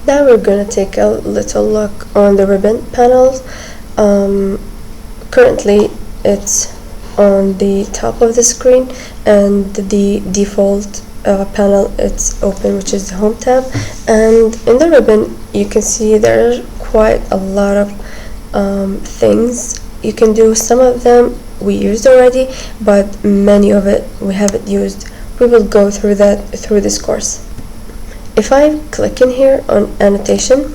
Now we're gonna take a little look on the ribbon panels. Currently it's on the top of the screen, and the default panel it's open, which is the home tab. And in the ribbon you can see there are quite a lot of things you can do. Some of them we used already, but many of it we haven't used. We will go through that through this course. If I click in here on annotation,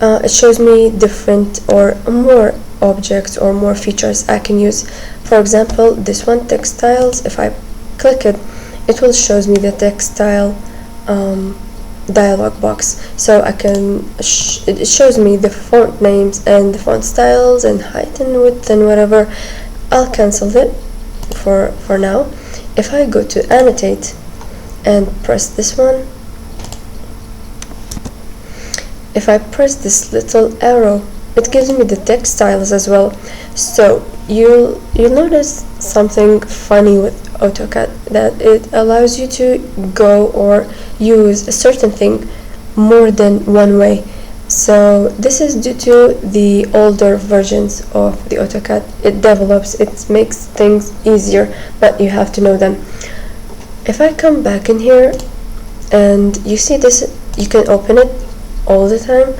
it shows me different or more objects or more features I can use. For example, this one, textiles, if I click it, it will shows me the textile dialog box. So I can it shows me the font names and the font styles and height and width and whatever. I'll cancel it for now. If I go to annotate and press this one, if I press this little arrow, it gives me the textiles as well. So you'll notice something funny with AutoCAD, that it allows you to go or use a certain thing more than one way. So this is due to the older versions of the AutoCAD. It develops, it makes things easier, but you have to know them. If I come back in here and you see this, you can open it all the time.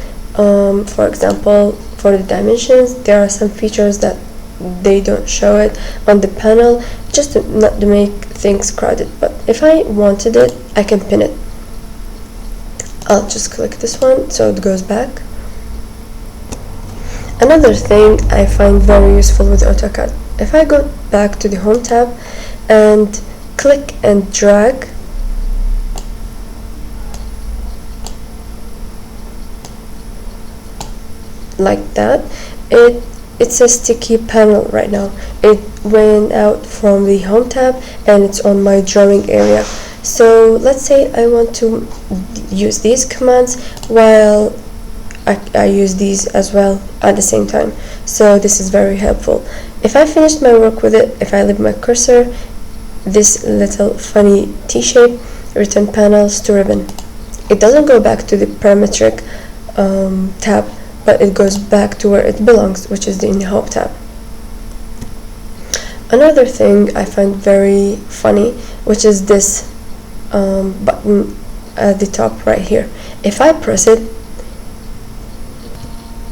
For example, for the dimensions, there are some features that they don't show it on the panel, just not to make things crowded. But if I wanted it, I can pin it. I'll just click this one so it goes back. Another thing I find very useful with AutoCAD, if I go back to the home tab and click and drag, like that, it's a sticky panel right now. It went out from the home tab and it's on my drawing area. So let's say I want to use these commands while I use these as well at the same time. So this is very helpful. If I finished my work with it, if I leave my cursor, this little funny T-shape, return panels to ribbon. It doesn't go back to the parametric tab, but it goes back to where it belongs, which is in the home tab. Another thing I find very funny, which is this button at the top right here. If I press it,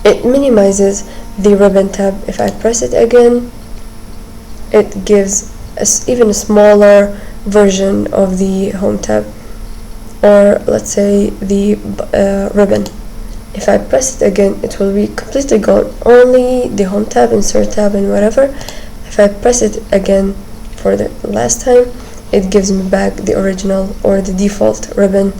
it minimizes the ribbon tab. If I press it again, it gives even a smaller version of the home tab, or let's say the ribbon. If I press it again, it will be completely gone, only the home tab, insert tab and whatever. If I press it again for the last time, it gives me back the original or the default ribbon